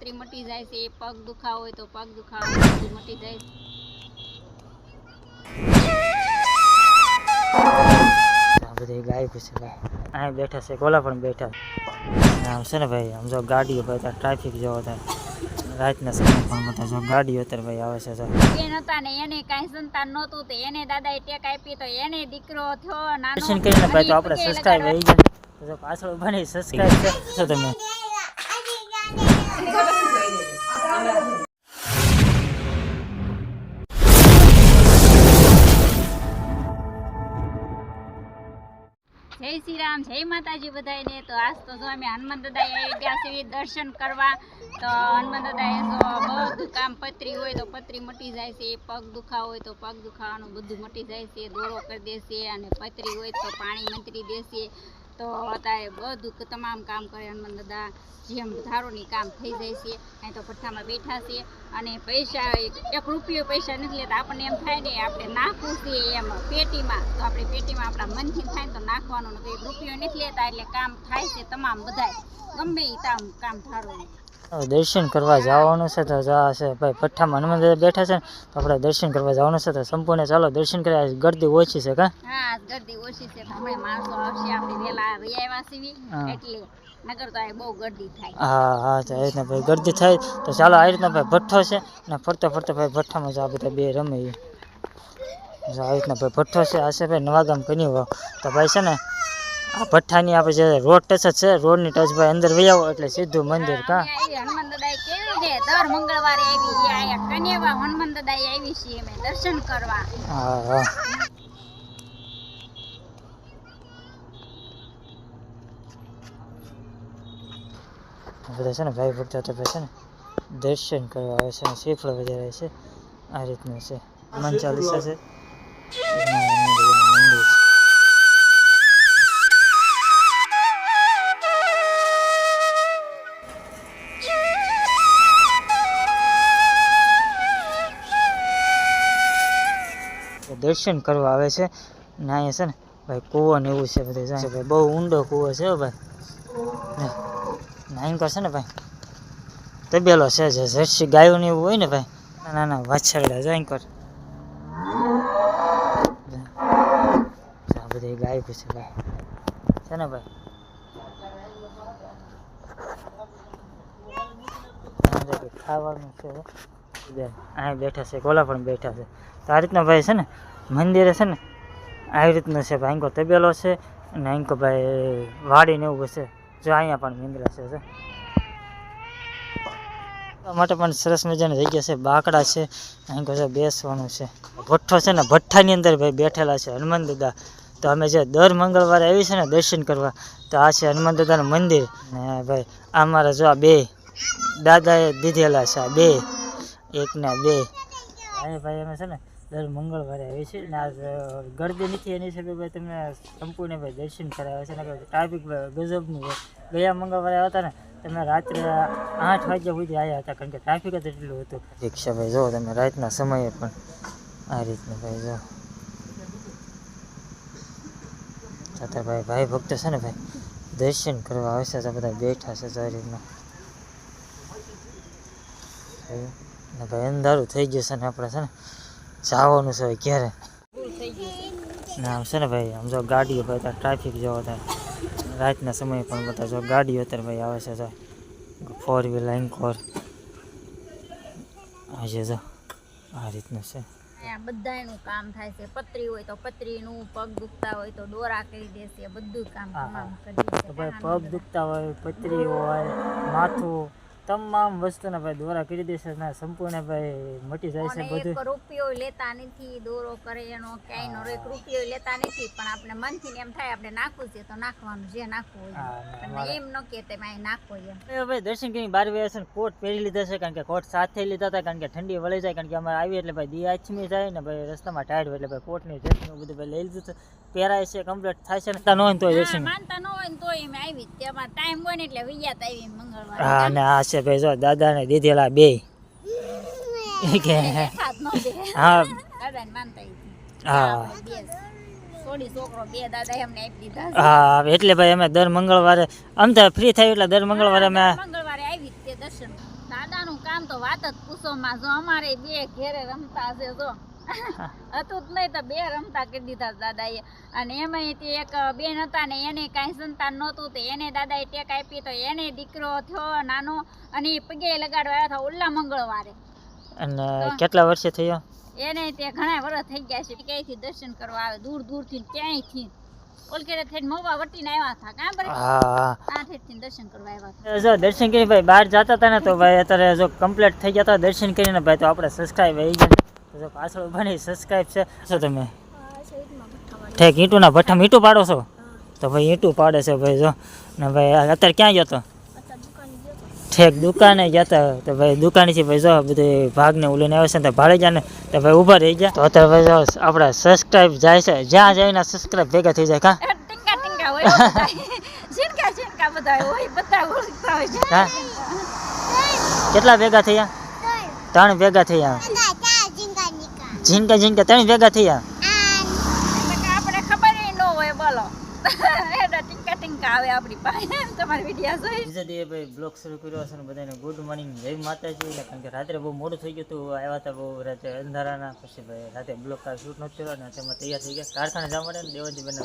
પથરી મટી જાય છે, પગ દુખાવો હોય તો પગ દુખાવો બધું મટી જાય છે. આ બધી ગાય છે ભાઈ, અહીં બેઠા છે, ગોલા પણ બેઠા આમ છે ને ભાઈ. આમ જો ગાડીઓ ભાઈ ટ્રાફિક જેવો થાય રાતના સમય પણ બધા જો ગાડીઓ અત્યારે ભાઈ આવે છે. જો બેન હતા ને એને કાંઈ સંતાન નહોતું તો એને દાદાએ ટેક આપી તો એને દીકરો થયો નાનો. દર્શન કરીને ભાઈ તો આપણે સબસ્ક્રાઇબ આવી જાય તો પાછળ બની સબસ્ક્રાઇબ કરશો તમે. જય શ્રી રામ, જય માતાજી બધાને. તો આજ તો જો અમે હનુમાન દાદા આવી ગયા છીએ દર્શન કરવા. તો હનુમાન દાદાએ જો બધું કામ, પતરી હોય તો પતરી મટી જાય છે, પગ દુખાવો હોય તો પગ દુખાવાનું બધું મટી જાય છે, દોરો કરી દેશે, અને પતરી હોય તો પાણી મંત્રી દેશે. તો અત્યારે બધું તમામ કામ કરે હનુમાન દાદા, જેમ ધારોની કામ થઈ જાય છે. અહીં તો ભઠ્ઠામાં બેઠા છે અને પૈસા 1 રૂપિયો પૈસા નથી લેતા. આપણને એમ થાય ને આપણે નાખવું છે એમ પેટીમાં, તો આપણે પેટીમાં આપણા મનથી થાય તો નાખવાનું નથી. 1 રૂપિયો નથી લેતા એટલે કામ થાય છે તમામ બધાય, ગમે એ કામ ધારો. દર્શન કરવા જવાનું છે તો જા છે ભાઈ ભઠ્ઠામાં હનુમાન દાદા બેઠા છે તો આપણે દર્શન કરવા જવાનું છે. તો સંપૂર્ણ ચાલો દર્શન કર્યા. ગરદી ઓછી છે કા? હા, ગરદી ઓછી છે. હમણાં માણસો આવશે, આપણે વેલા વહી આવ્યા છીએ એટલે નગર તો આ બહુ ગરદી થાય. હા હા, તો આ રીતના ભાઈ ગરદી થાય. તો ચાલો આ રીતના ભાઈ ભઠ્ઠો છે ને ફરતા ફરતા ભાઈ ભઠ્ઠામાં જ આ બધા બે રમે. આ રીતના ભાઈ ભઠ્ઠો છે. આ છે ભાઈ નવાગામ કન્યુ વાવ. તો ભાઈ છે ને આ ભઠ્ઠાની આપણે જે રોડ ટચ જ છે, રોડની ટચ ભાઈ અંદર વહી આવો એટલે સીધું મંદિર કા. હનુમાન દાદાએ કેવું છે દર મંગળવારે આવી અહીંયા કન્યાવા હનુમાન દાદાએ આવી છીએ અમે દર્શન કરવા. હા હા, બધા છે ને ભાઈ ભક્તો તો છે ને દર્શન કરવા આવે છે ને શ્રીફળ વધારે છે. આ રીતનું છે. હનુમાન ચાલીસા છે. મંદિર છે. દર્શન કરવા આવે છે ને અહીંયા છે ને ભાઈ કૂવો ને એવું છે બધું જાય ભાઈ. બહુ ઊંડો કૂવો છે ભાઈ. નાઈન કરશે ને ભાઈ તબેલો છે, જે જર્સી ગાયો ને એવું હોય ને ભાઈ, નાના વાછરડા જાય કર. આ બધી ગાય છે ભાઈ છે ને ભાઈ. ખાવાનું છે અહીંયા બેઠા છે, ગોલા પણ બેઠા છે. તો આ રીતના ભાઈ છે ને મંદિરે છે ને આવી રીતનું છે ભાઈ. અહીં તબેલો છે અને અહીં ભાઈ વાડી ને એવું છે. જો અહીંયા પણ મિંદરા છે. માટે પણ સરસ મજાની જગ્યા છે, બાકડા છે, અહીં કહે બેસવાનું છે. ભઠ્ઠો છે ને ભઠ્ઠાની અંદર ભાઈ બેઠેલા છે હનુમાન દાદા. તો અમે જે દર મંગળવારે આવી છે ને દર્શન કરવા, તો આ છે હનુમાન દાદાનું મંદિર. ને ભાઈ આ મારા જો આ 2 દાદાએ દીધેલા છે, આ 2 1 ને 2. અહીં ભાઈ અમે છે ને દર મંગળવારે આવી છે ને આજ ગરદી નથી એની હિસાબે ભાઈ તમને સંપૂર્ણ ભાઈ દર્શન કરાવે છે. ને ટ્રાફિક ગજબનું હોય. ગયા મંગળવારે આવતા ને તમે રાત્રે 8 વાગ્યા સુધી આવ્યા હતા, કારણ કે ટ્રાફિક જ એટલું હતું. રિક્ષા ભાઈ જો તમે રાતના સમયે પણ આ રીતનું ભાઈ જો છતાં ભાઈ ભક્તો છે ને ભાઈ દર્શન કરવા આવે છે. તો બધા બેઠા છે આ રીતના. ને ભાઈ અંધારું થઈ ગયું છે ને આપણે છે ને જવાનું છે ભાઈ ક્યારે ને આમ છે ને ભાઈ. આમ જો ગાડીઓ ભાઈ ત્યાં ટ્રાફિક જેવો થાય રાતના સમયે પણ બધા જો ગાડીઓ અત્યારે ભાઈ આવે છે. 4 વ્હીલ એન્કોર આજે જો આ રીતનું છે. અહીંયા બધાયનું કામ થાય છે. પતરી હોય તો પતરીનું, પગ દુખતા હોય તો દોરા કરી દેશે, બધું કામ તમામ કરી દેશે. ભાઈ પગ દુખતા હોય, પતરી હોય, માથું, તમામ વસ્તુના ભાઈ દોરા કરી દેશે ને સંપૂર્ણ ભાઈ મટી જાય છે બધું. 1 રૂપિયો લેતા નથી, દોરો કરે એનો ક્યાંયનો 1 રૂપિયો લેતા નથી. પણ આપણે મનથી એમ થાય આપણે નાખવું છે તો નાખવાનું, જે નાખવું હોય એમ ન કે તમે અહીં નાખો એમ. ભાઈ દર્શન કરી બહાર ગયા છે ને કોટ પહેરી લીધા છે, કારણ કે કોટ સાથે લીધા હતા, કારણ કે ઠંડી વળી જાય. કારણ કે અમારે આવી એટલે ભાઈ દી આચમી જાય ને ભાઈ રસ્તામાં ટાયર હોય એટલે ભાઈ કોટની ડ્રેસનું બધું ભાઈ લઈ લીધું છે. પહેરાય છે, કમ્પ્લીટ થાય છે. ન હોય તો દર્શન માનતા ન હોય ને તો એમ આવી તેમાં ટાઈમ હોય ને એટલે વૈયાત આવી મંગળવાર. હા, અને આ છે ભાઈ જો દાદાને દીધેલા 2 કે હા દાદાને માનતા હા થોડી છોકરો 2 દાદા એમને આપી દીધા. હા, એટલે ભાઈ અમે દર મંગળવારે આમ તો ફ્રી થાય એટલે દર મંગળવારે અમે મંગળવારે આવી તે દર્શન દાદાનું કામ તો વાત જ પૂછો માં. જો અમારે બે ઘેરે રમતા છે, જો હતું જ નહીં તો બે રમતા કરી દીધા દાદાએ. અને એમાં એક બેન હતા ને એને કાંઈ સંતાન નહોતું, તો એને દાદાએ ટેક આપી, તો એને દીકરો થયો નાનો, અને એ પગે લગાડવા આવ્યા હતા ઓલા મંગળવારે. અને કેટલા વર્ષે થયો એને તે ઘણા વર્ષ થઈ ગયા છે. ક્યાંયથી દર્શન કરવા આવે, દૂર દૂરથી ક્યાંયથી ઓલકેરે થઈને મોવા વટીને આવ્યા હતા. કાં બરે હા આ ઠેઠથી દર્શન કરવા આવ્યા હતા. જો દર્શન કરીને ભાઈ બહાર જતા હતા ને તો ભાઈ અત્યારે જો કમ્પ્લીટ થઈ ગયા હતા દર્શન કરીને ભાઈ, તો આપણે સબસ્ક્રાઈબ આવી ગયા. જો પાછળ બની સબસ્ક્રાઈબ છે શું તમે ઠેક ઈંટુના ભઠ્ઠામાં ઈંટું પાડો છો? તો ભાઈ ઈંટું પાડે છે ભાઈ. જો ને ભાઈ અત્યારે ક્યાં ગયો હતો? ઠેક દુકાને ગયા હતા. તો ભાઈ દુકાનેથી ભાઈ જો બધું ભાગને ઉલીને આવે છે ને ભાડે ગયા ને તો ભાઈ ઊભા રહી ગયા. તો અત્યારે ભાઈ જો આપણા સબસ્ક્રાઈબ જાય છે, જ્યાં જઈને સબસ્ક્રાઈબ ભેગા થઈ જાય. કા ટીંગા ટીંગા હોય બધા, ઝીણકા ઝીણકા બધા હોય, બધા ઓળખતા હોય છે. હા કેટલા ભેગા થયા? 3 ભેગા થયા. ઝીણકા ઝીણકા 3 ભેગા થયા. આપણે ખબર ન હોય, બોલો એડા ટીંકા ટીંકા આવે આપણી પાસે. તમારી વિડીયો જોઈ બીજા દિવસે ભાઈ બ્લોગ શરૂ કર્યો છે ને બધાને ગુડ મોર્નિંગ, જય માતાજી. કારણ કે રાત્રે બહુ મોડું થઈ ગયું હતું, આવ્યા હતા બહુ રાતે અંધારાના. પછી ભાઈ રાતે બ્લોગ કાંઈ શૂટ નથી કર્યો ને તેમાં તૈયાર થઈ ગયા કારખાને જવા માટે ને દેવજી બેન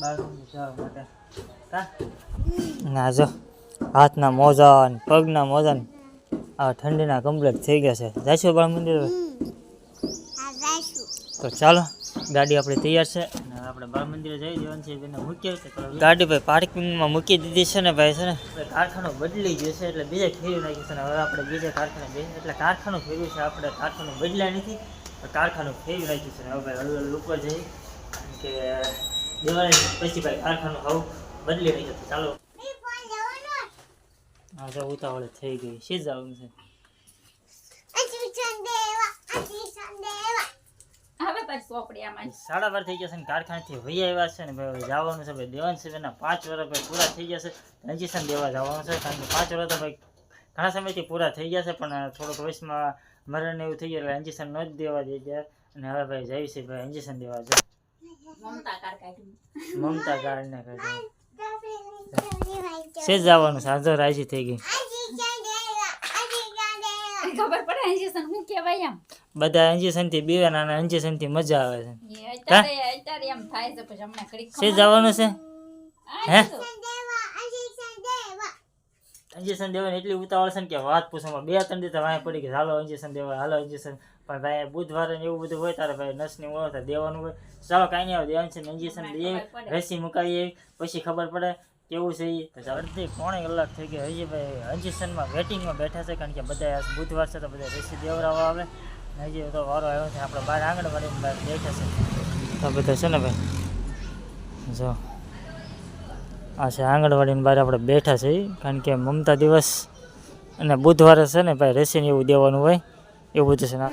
બહાર જવા માટે. કા ના જો હાથના મોજા ને પગના મોજા ને આ ઠંડીના કમ્પ્લીટ થઈ ગયા છે. જઈશું બાળ મંદિર? તો ચાલો ગાડી આપણી તૈયાર છે અને આપણે બાળ મંદિરે જઈ જવાનું છે. બેને મૂકીએ ગાડી ભાઈ પાર્કિંગમાં મૂકી દીધી છે ને ભાઈ. છે ને કારખાનું બદલી ગયું છે એટલે બીજે ફેરવી નાખ્યું છે ને હવે આપણે બીજે કારખાને જઈએ. એટલે કારખાનું ફેરવ્યું છે આપણે, કારખાનું બદલાય નથી, કારખાનું ફેરવી નાખ્યું છે ને હવે ભાઈ હળવું ઉપર જઈ. કારણ કે દિવાળી પછી ભાઈ કારખાનું હવે બદલી નાખ્યું છે. ચાલો હા જો ઉતાવળે થઈ ગઈ શી જવાનું છે. હવે પછી ચોપડીયામાં 12:30 થઈ ગયા છે ને કારખાનેથી વહી આવ્યા છે ને ભાઈ જવાનું છે ભાઈ દેવાંશીબેનના 5 વર્ષ ભાઈ પૂરા થઈ ગયા છે. ઇન્જેક્શન દેવા જવાનું છે કારણ કે 5 વર્ષ તો ભાઈ ઘણા સમયથી પૂરા થઈ ગયા છે, પણ થોડોક વયસમાં મરણ એવું થઈ ગયું એટલે ઇન્જેક્શન ન જ દેવા દે ગયા. અને હવે ભાઈ જાય છે ભાઈ ઇન્જેક્શન દેવા જાય. મમતા કાર્ડ ને કાઢી છે જવાનું છે. આજો રાજી થઈ ગઈ. ખબર પડે ઇન્જેક્શન શું કહેવાય એમ? બધા ઇન્જેક્શન થી બીવાના અને ઇન્જેક્શન થી મજા આવે છે. અત્યારે એમ થાય છે પછી હમણાં ઘડીક છે જવાનું છે હે ઇન્જેક્શન દેવાની એટલી ઉતાવળ છે ને કે વાત પૂછવામાં 2-3 દિવસ વાંહે પડી ગઈ. હાલો ઇન્જેક્શન દેવા, હાલો ઇન્જેક્શન. પણ ભાઈ બુધવારે ને એવું બધું હોય તારે ભાઈ નસની ઓળખ દેવાનું હોય. ચાલો કાંઈ નહીં આવે દેવાનું છે ઇન્જેક્શન દઈએ, રસી મુકાવીએ પછી ખબર પડે કેવું છે. એ અડધી પોણી કલાક થઈ ગઈ હજી ભાઈ ઇન્જેક્શનમાં વેટિંગમાં બેઠા છે. કારણ કે બધા બુધવાર છે તો બધા રસી દેવડાવવા આવે. હજી તો વારો આવ્યો છે આપણે બહાર આંગણવાડીની બહાર બેઠા છે તો બધા છે ને ભાઈ. જો આ છે આંગણવાડીની બહાર આપણે બેઠા છે. કારણ કે મમતા દિવસ અને બુધવારે છે ને ભાઈ રસીને એવું દેવાનું હોય એવું બધું છે ને.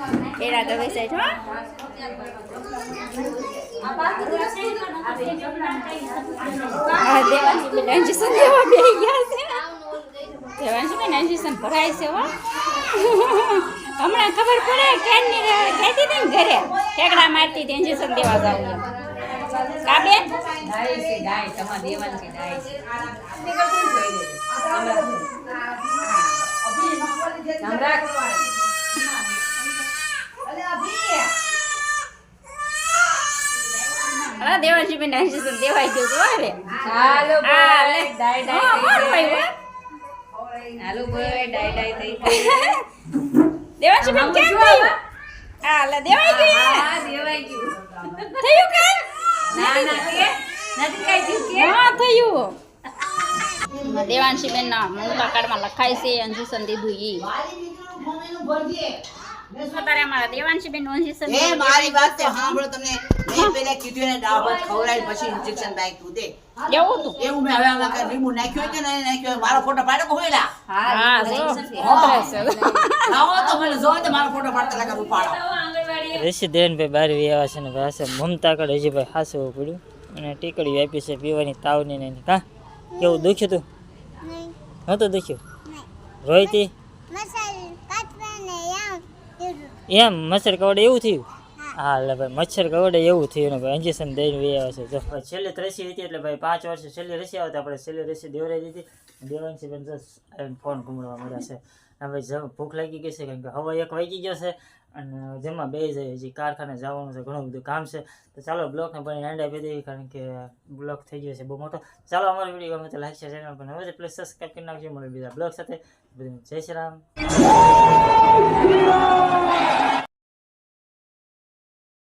હમણાં ખબર પડે કેની કહેતી હતી ને ઘરે ઠેકડા મારતી હતી ઇન્જેક્શન દેવા જાવ કા બેન ડાય છે ડાય તમાર દેવાનું કે ડાય છે અરે દેવાજી બેન ઇન્જેક્શન દેવાઈ ગયું તો હવે હાલો ડાય ડાય હાલો બોય ડાય ડાય થઈ દેવાજી બેન કેમ થયું? આ લે દેવાઈ ગયું. હા દેવાઈ ગયું. થયું કે? ના ના કે નથી કઈ થયું કે? હા થયું. દેવાંશી બેન ના મમતા કાર્ડમાં લખાય છે ઇન્જેક્શન દીધું ઈ. અત્યારે અમારા દેવાંશી બેન ઇન્જેક્શન એ મારી વાત તો સાંભળો તમને. મેં પહેલા કીધું ને દાવત ખવડાવી પછી ઇન્જેક્શન નાખ્યું દે એવું હતું. એવું મેં હવે આમાં કઈ લીંબુ નાખ્યો કે નહીં નાખ્યો મારો ફોટો પાડ્યો કોઈલા હા જો આવો તો મને જો તો મારો ફોટો પાડતા લાગે ઉપાડો. રસી દેન ભાઈ બહાર આવ્યા છે ને ભાઈ આ છે મમતા કાર્ડ હજી ભાઈ હાસવું પડ્યું અને ટીકડી આપી છે પીવાની તાવની ને કા કેવું દુખ્યું તું? નહોતું દુખ્યું? રોઈતી એમ મસર કવડે એવું થયું? હા એટલે ભાઈ મચ્છર કરડે એવું થયું ને ભાઈ ઇન્જેક્શન દઈને વે આવે છે જો ભાઈ છેલ્લી રસી હતી એટલે ભાઈ 5 વર્ષે છેલ્લી રસી આવતા આપણે છેલ્લી રસી દેવરાઈ દીધી દેવાંશી બેન જસ ફોન ઘૂમડવા મળ્યા છે અને ભાઈ ભૂખ લાગી ગઈ છે કારણ કે હવે 1 વાગી ગયો છે અને જેમાં બે જાય હજી કારખાને જવાનું છે ઘણું બધું કામ છે તો ચાલો બ્લોગને પણ એન્ડ આપી દેવી કારણ કે બ્લોગ થઈ ગયો છે બહુ મોટો ચાલો અમારો વિડીયો ગમે તો લાઈક શેર ચેનલ પણ હવે પ્લીઝ સબસ્ક્રાઈબ કરી નાખજો મળે બીજા બ્લોગ સાથે જય શ્રી રામ